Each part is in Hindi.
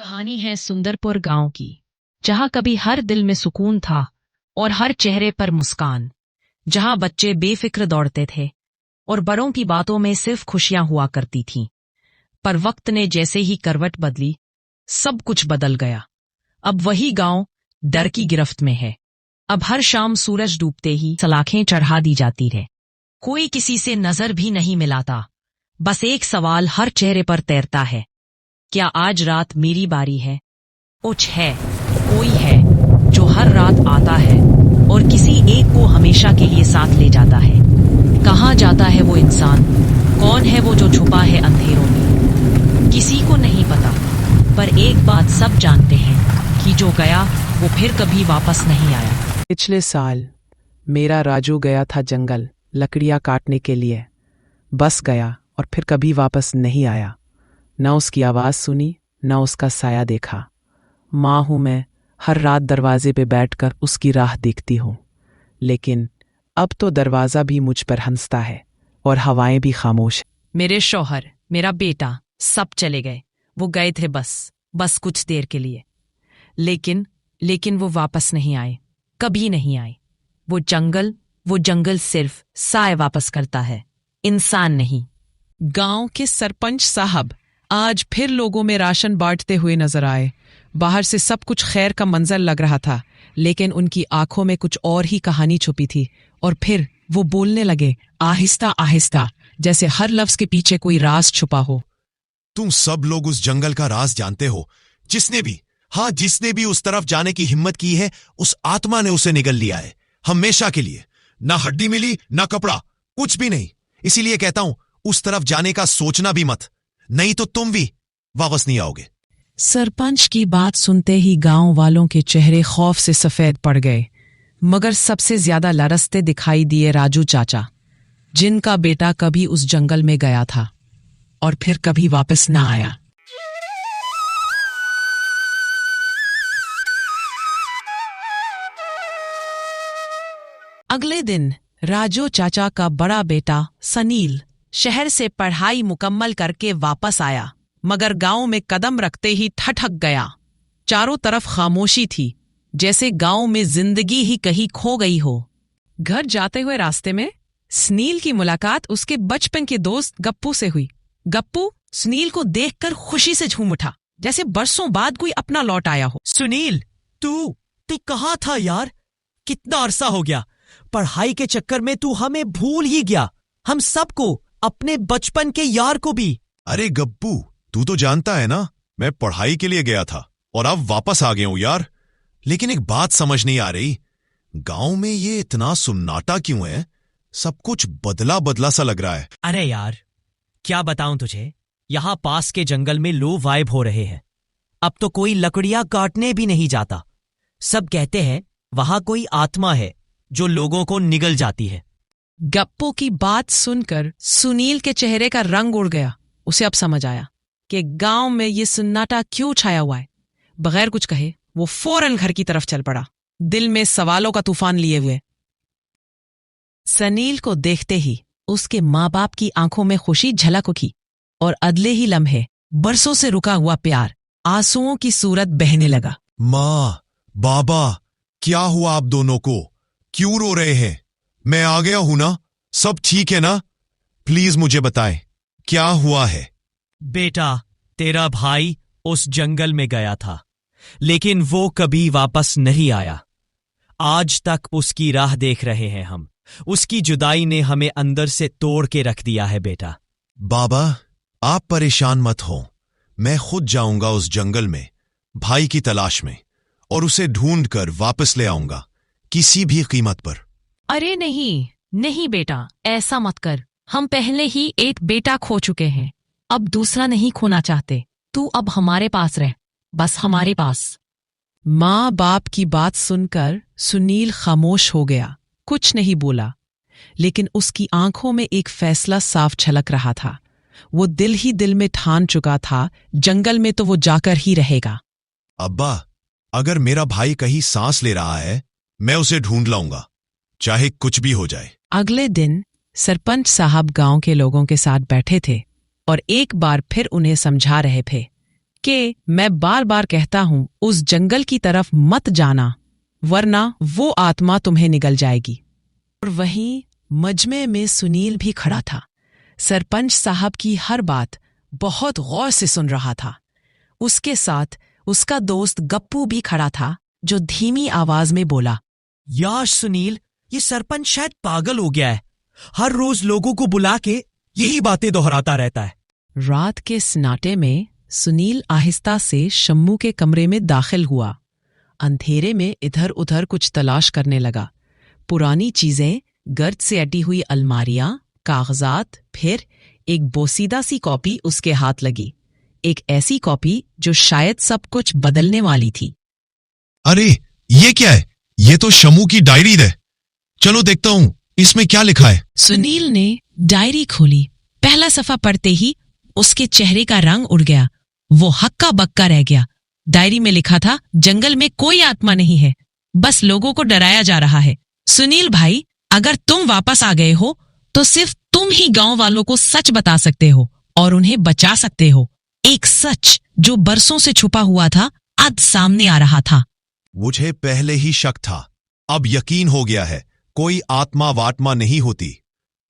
कहानी है सुंदरपुर गांव की, जहां कभी हर दिल में सुकून था और हर चेहरे पर मुस्कान। जहां बच्चे बेफिक्र दौड़ते थे और बड़ों की बातों में सिर्फ खुशियां हुआ करती थीं। पर वक्त ने जैसे ही करवट बदली, सब कुछ बदल गया। अब वही गांव डर की गिरफ्त में है। अब हर शाम सूरज डूबते ही सलाखें चढ़ा दी जाती है। कोई किसी से नजर भी नहीं मिलाता। बस एक सवाल हर चेहरे पर तैरता है, क्या आज रात मेरी बारी है? कुछ है, कोई है जो हर रात आता है और किसी एक को हमेशा के लिए साथ ले जाता है। कहाँ जाता है वो इंसान? कौन है वो जो छुपा है अंधेरों में? किसी को नहीं पता, पर एक बात सब जानते हैं कि जो गया वो फिर कभी वापस नहीं आया। पिछले साल मेरा राजू गया था जंगल लकड़ियां काटने के लिए। बस गया और फिर कभी वापस नहीं आया। न उसकी आवाज सुनी, न उसका साया देखा। माँ हूं मैं, हर रात दरवाजे पे बैठकर उसकी राह देखती हूँ। लेकिन अब तो दरवाजा भी मुझ पर हंसता है और हवाएं भी खामोश। मेरे शौहर, मेरा बेटा सब चले गए। वो गए थे बस कुछ देर के लिए। लेकिन वो वापस नहीं आए, कभी नहीं आए। वो जंगल सिर्फ साए वापस करता है, इंसान नहीं। गांव के सरपंच साहब आज फिर लोगों में राशन बांटते हुए नजर आए। बाहर से सब कुछ खैर का मंजर लग रहा था, लेकिन उनकी आंखों में कुछ और ही कहानी छुपी थी। और फिर वो बोलने लगे, आहिस्ता आहिस्ता, जैसे हर लफ्ज के पीछे कोई राज छुपा हो। तुम सब लोग उस जंगल का राज जानते हो। जिसने भी उस तरफ जाने की हिम्मत की है, उस आत्मा ने उसे निगल लिया है, हमेशा के लिए। ना हड्डी मिली, ना कपड़ा, कुछ भी नहीं। इसीलिए कहता हूं, उस तरफ जाने का सोचना भी मत, नहीं तो तुम भी वापस नहीं आओगे। सरपंच की बात सुनते ही गांव वालों के चेहरे खौफ से सफेद पड़ गए, मगर सबसे ज्यादा लरसते दिखाई दिए राजू चाचा, जिनका बेटा कभी उस जंगल में गया था और फिर कभी वापस ना आया। अगले दिन राजू चाचा का बड़ा बेटा सनील शहर से पढ़ाई मुकम्मल करके वापस आया, मगर गांव में कदम रखते ही ठठक गया। चारों तरफ खामोशी थी, जैसे गांव में जिंदगी ही कहीं खो गई हो। घर जाते हुए रास्ते में सनील की मुलाकात उसके बचपन के दोस्त गप्पू से हुई। गप्पू सनील को देखकर खुशी से झूम उठा, जैसे बरसों बाद कोई अपना लौट आया हो। सुनील, तू कहाँ था यार? कितना अरसा हो गया। पढ़ाई के चक्कर में तू हमें भूल ही गया, हम सबको, अपने बचपन के यार को भी। अरे गप्पू, तू तो जानता है ना, मैं पढ़ाई के लिए गया था और अब वापस आ गया हूं यार। लेकिन एक बात समझ नहीं आ रही, गांव में ये इतना सुन्नाटा क्यों है? सब कुछ बदला बदला सा लग रहा है। अरे यार, क्या बताऊं तुझे, यहां पास के जंगल में लो वाइब हो रहे हैं। अब तो कोई लकड़ियां काटने भी नहीं जाता। सब कहते हैं वहां कोई आत्मा है जो लोगों को निगल जाती है। गप्पू की बात सुनकर सुनील के चेहरे का रंग उड़ गया। उसे अब समझ आया कि गांव में ये सन्नाटा क्यों छाया हुआ है। बगैर कुछ कहे वो फौरन घर की तरफ चल पड़ा, दिल में सवालों का तूफान लिए हुए। सनील को देखते ही उसके माँ बाप की आंखों में खुशी झलक उठी और अगले ही लम्हे बरसों से रुका हुआ प्यार आंसुओं की सूरत बहने लगा। माँ, बाबा, क्या हुआ आप दोनों को? क्यों रो रहे हैं? मैं आ गया हूं ना, सब ठीक है ना? प्लीज मुझे बताएं, क्या हुआ है? बेटा, तेरा भाई उस जंगल में गया था, लेकिन वो कभी वापस नहीं आया। आज तक उसकी राह देख रहे हैं हम। उसकी जुदाई ने हमें अंदर से तोड़ के रख दिया है बेटा। बाबा, आप परेशान मत हो, मैं खुद जाऊंगा उस जंगल में भाई की तलाश में और उसे ढूंढकर वापस ले आऊंगा, किसी भी कीमत पर। अरे नहीं बेटा, ऐसा मत कर। हम पहले ही एक बेटा खो चुके हैं, अब दूसरा नहीं खोना चाहते। तू अब हमारे पास रह, बस हमारे पास। माँ बाप की बात सुनकर सुनील खामोश हो गया, कुछ नहीं बोला। लेकिन उसकी आंखों में एक फैसला साफ झलक रहा था। वो दिल ही दिल में ठान चुका था, जंगल में तो वो जाकर ही रहेगा। अब्बा, अगर मेरा भाई कहीं सांस ले रहा है, मैं उसे ढूंढ लाऊंगा, चाहे कुछ भी हो जाए। अगले दिन सरपंच साहब गांव के लोगों के साथ बैठे थे और एक बार फिर उन्हें समझा रहे थे कि मैं बार बार कहता हूं उस जंगल की तरफ मत जाना, वरना वो आत्मा तुम्हें निगल जाएगी। और वहीं मजमे में सुनील भी खड़ा था। सरपंच साहब की हर बात बहुत गौर से सुन रहा था। उसके साथ उसका दोस्त गप्पू भी खड़ा था, जो धीमी आवाज में बोला, यार सुनील, ये सरपंच शायद पागल हो गया है। हर रोज लोगों को बुला के यही बातें दोहराता रहता है। रात के सन्नाटे में सुनील आहिस्ता से शम्मू के कमरे में दाखिल हुआ। अंधेरे में इधर उधर कुछ तलाश करने लगा। पुरानी चीजें, गर्द से अटी हुई अलमारियां, कागजात, फिर एक बोसीदा सी कॉपी उसके हाथ लगी। एक ऐसी कॉपी जो शायद सब कुछ बदलने वाली थी। अरे ये क्या है? ये तो शम्मू की डायरी है। चलो देखता हूं इसमें क्या लिखा है। सुनील ने डायरी खोली। पहला सफा पढ़ते ही उसके चेहरे का रंग उड़ गया। वो हक्का बक्का रह गया। डायरी में लिखा था, जंगल में कोई आत्मा नहीं है, बस लोगों को डराया जा रहा है। सुनील भाई, अगर तुम वापस आ गए हो तो सिर्फ तुम ही गांव वालों को सच बता सकते हो और उन्हें बचा सकते हो। एक सच जो बरसों से छुपा हुआ था, आज सामने आ रहा था। मुझे पहले ही शक था, अब यकीन हो गया है। कोई आत्मा वात्मा नहीं होती,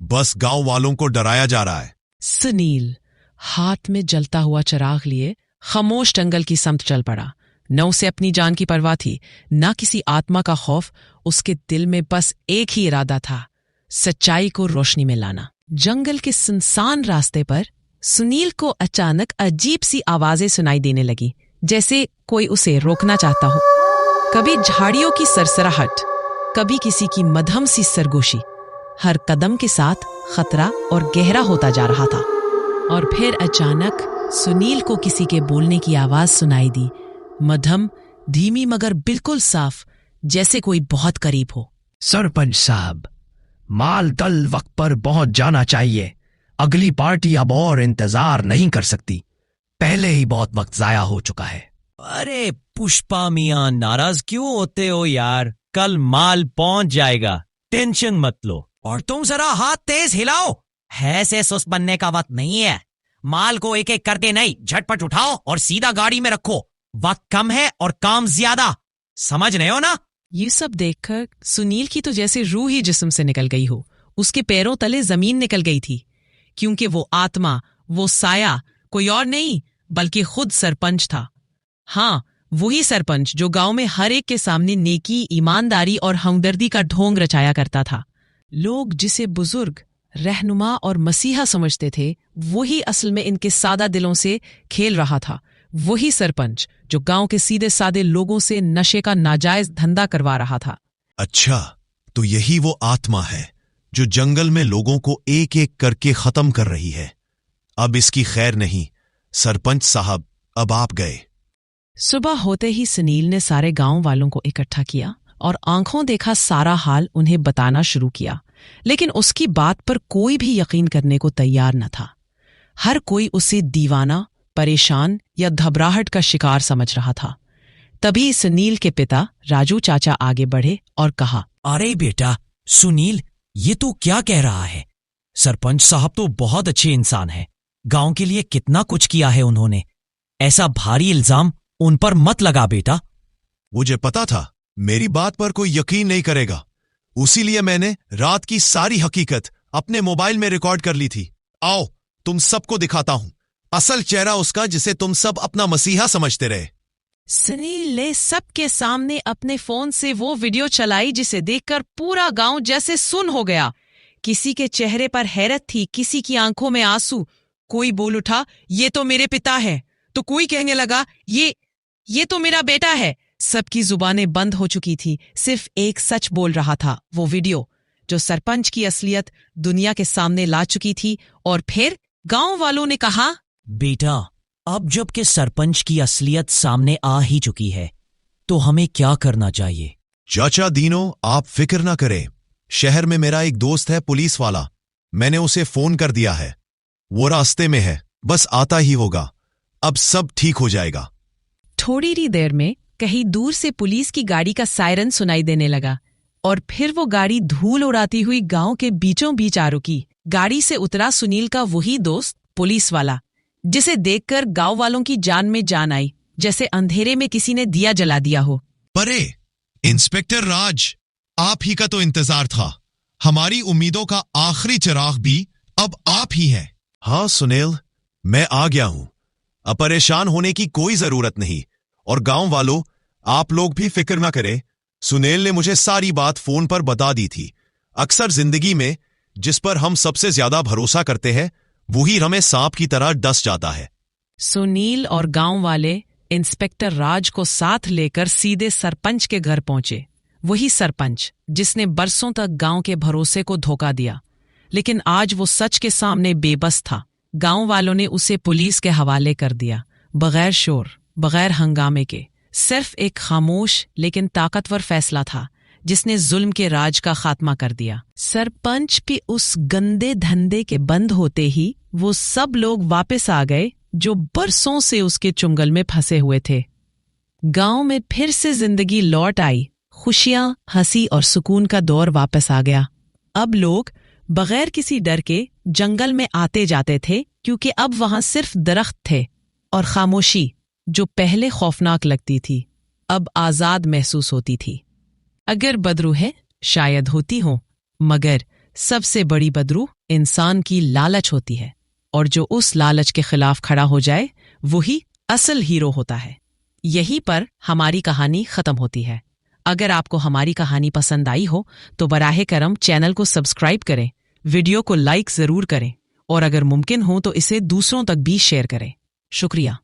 बस गांव वालों को डराया जा रहा है। सुनील हाथ में जलता हुआ चिराग लिए खामोश जंगल की समत चल पड़ा। न उसे अपनी जान की परवाह थी, न किसी आत्मा का खौफ। उसके दिल में बस एक ही इरादा था, सच्चाई को रोशनी में लाना। जंगल के सुनसान रास्ते पर सुनील को अचानक अजीब सी आवाजें सुनाई देने लगी, जैसे कोई उसे रोकना चाहता हो। कभी झाड़ियों की सरसराहट, कभी किसी की मध्यम सी सरगोशी। हर कदम के साथ खतरा और गहरा होता जा रहा था। और फिर अचानक सुनील को किसी के बोलने की आवाज सुनाई दी, मध्यम, धीमी मगर बिल्कुल साफ, जैसे कोई बहुत करीब हो। सरपंच साहब, माल दल वक्त पर पहुंच जाना चाहिए। अगली पार्टी अब और इंतजार नहीं कर सकती। पहले ही बहुत वक्त जाया हो चुका है। अरे पुष्पा मियां, नाराज क्यों होते हो यार? कल माल पहुंच जाएगा, टेंशन मत लो। और तुम जरा हाथ तेज हिलाओ, है से सुस्त बनने का वक्त नहीं है। माल को एक एक करके नहीं, झटपट उठाओ और सीधा गाड़ी में रखो। वक्त कम है और काम ज्यादा, समझ रहे हो ना? ये सब देखकर सुनील की तो जैसे रूह ही जिस्म से निकल गई हो। उसके पैरों तले जमीन निकल गई थी, क्योंकि वो आत्मा, वो साया कोई और नहीं बल्कि खुद सरपंच था। हाँ, वही सरपंच जो गांव में हर एक के सामने नेकी, ईमानदारी और हमदर्दी का ढोंग रचाया करता था। लोग जिसे बुजुर्ग, रहनुमा और मसीहा समझते थे, वही असल में इनके सादा दिलों से खेल रहा था। वही सरपंच जो गांव के सीधे सादे लोगों से नशे का नाजायज धंधा करवा रहा था। अच्छा, तो यही वो आत्मा है जो जंगल में लोगों को एक एक करके खत्म कर रही है। अब इसकी खैर नहीं। सरपंच साहब, अब आप गए। सुबह होते ही सुनील ने सारे गांव वालों को इकट्ठा किया और आंखों देखा सारा हाल उन्हें बताना शुरू किया। लेकिन उसकी बात पर कोई भी यकीन करने को तैयार न था। हर कोई उसे दीवाना, परेशान या घबराहट का शिकार समझ रहा था। तभी सुनील के पिता राजू चाचा आगे बढ़े और कहा, अरे बेटा सुनील, ये तो क्या कह रहा है? सरपंच साहब तो बहुत अच्छे इंसान हैं। गांव के लिए कितना कुछ किया है उन्होंने। ऐसा भारी इल्जाम उन पर मत लगा बेटा। मुझे पता था मेरी बात पर कोई यकीन नहीं करेगा, उसीलिए मैंने रात की सारी हकीकत अपने मोबाइल में रिकॉर्ड कर ली थी। आओ तुम सबको दिखाता हूं असल चेहरा उसका, जिसे तुम सब अपना मसीहा समझते रहे। सुनील ने सबके सामने अपने फोन से वो वीडियो चलाई जिसे देखकर पूरा गांव जैसे सुन हो गया। किसी के चेहरे पर हैरत थी, किसी की आंखों में आंसू। कोई बोल उठा, ये तो मेरे पिता है, तो कोई कहने लगा, ये तो मेरा बेटा है। सबकी जुबानें बंद हो चुकी थी। सिर्फ एक सच बोल रहा था, वो वीडियो जो सरपंच की असलियत दुनिया के सामने ला चुकी थी। और फिर गांव वालों ने कहा, बेटा, अब जब के सरपंच की असलियत सामने आ ही चुकी है, तो हमें क्या करना चाहिए? चाचा दीनो, आप फिक्र ना करें। शहर में मेरा एक दोस्त है पुलिस वाला, मैंने उसे फोन कर दिया है। वो रास्ते में है, बस आता ही होगा। अब सब ठीक हो जाएगा। थोड़ी ही देर में कहीं दूर से पुलिस की गाड़ी का सायरन सुनाई देने लगा और फिर वो गाड़ी धूल उड़ाती हुई गांव के बीचों बीच आ रुकी। गाड़ी से उतरा सुनील का वही दोस्त, पुलिस वाला। जिसे देखकर गांव वालों की जान में जान आई, जैसे अंधेरे में किसी ने दिया जला दिया हो। परे, इंस्पेक्टर राज, आप ही का तो इंतजार था। हमारी उम्मीदों का आखिरी चिराग भी अब आप ही हैं। हाँ सुनील, मैं आ गया हूं। अब परेशान होने की कोई जरूरत नहीं। और गांव वालों, आप लोग भी फिक्र ना करें। सुनील ने मुझे सारी बात फोन पर बता दी थी। अक्सर जिंदगी में जिस पर हम सबसे ज्यादा भरोसा करते हैं, वही हमें सांप की तरह डस जाता है। सुनील और गांव वाले इंस्पेक्टर राज को साथ लेकर सीधे सरपंच के घर पहुंचे। वही सरपंच जिसने बरसों तक गांव के भरोसे को धोखा दिया, लेकिन आज वो सच के सामने बेबस था। गांव वालों ने उसे पुलिस के हवाले कर दिया, बगैर शोर, बगैर हंगामे के। सिर्फ एक खामोश लेकिन ताकतवर फैसला था जिसने जुल्म के राज का खात्मा कर दिया। सरपंच भी उस गंदे धंधे के बंद होते ही वो सब लोग वापस आ गए जो बरसों से उसके चुंगल में फंसे हुए थे। गांव में फिर से जिंदगी लौट आई। खुशियां, हंसी और सुकून का दौर वापस आ गया। अब लोग बगैर किसी डर के जंगल में आते जाते थे, क्योंकि अब वहां सिर्फ दरख्त थे और खामोशी, जो पहले खौफनाक लगती थी, अब आजाद महसूस होती थी। अगर बदरू है, शायद होती हो, मगर सबसे बड़ी बदरू इंसान की लालच होती है, और जो उस लालच के खिलाफ खड़ा हो जाए वही असल हीरो होता है। यहीं पर हमारी कहानी खत्म होती है। अगर आपको हमारी कहानी पसंद आई हो तो बराहे करम चैनल को सब्सक्राइब करें, वीडियो को लाइक जरूर करें, और अगर मुमकिन हो तो इसे दूसरों तक भी शेयर करें। शुक्रिया।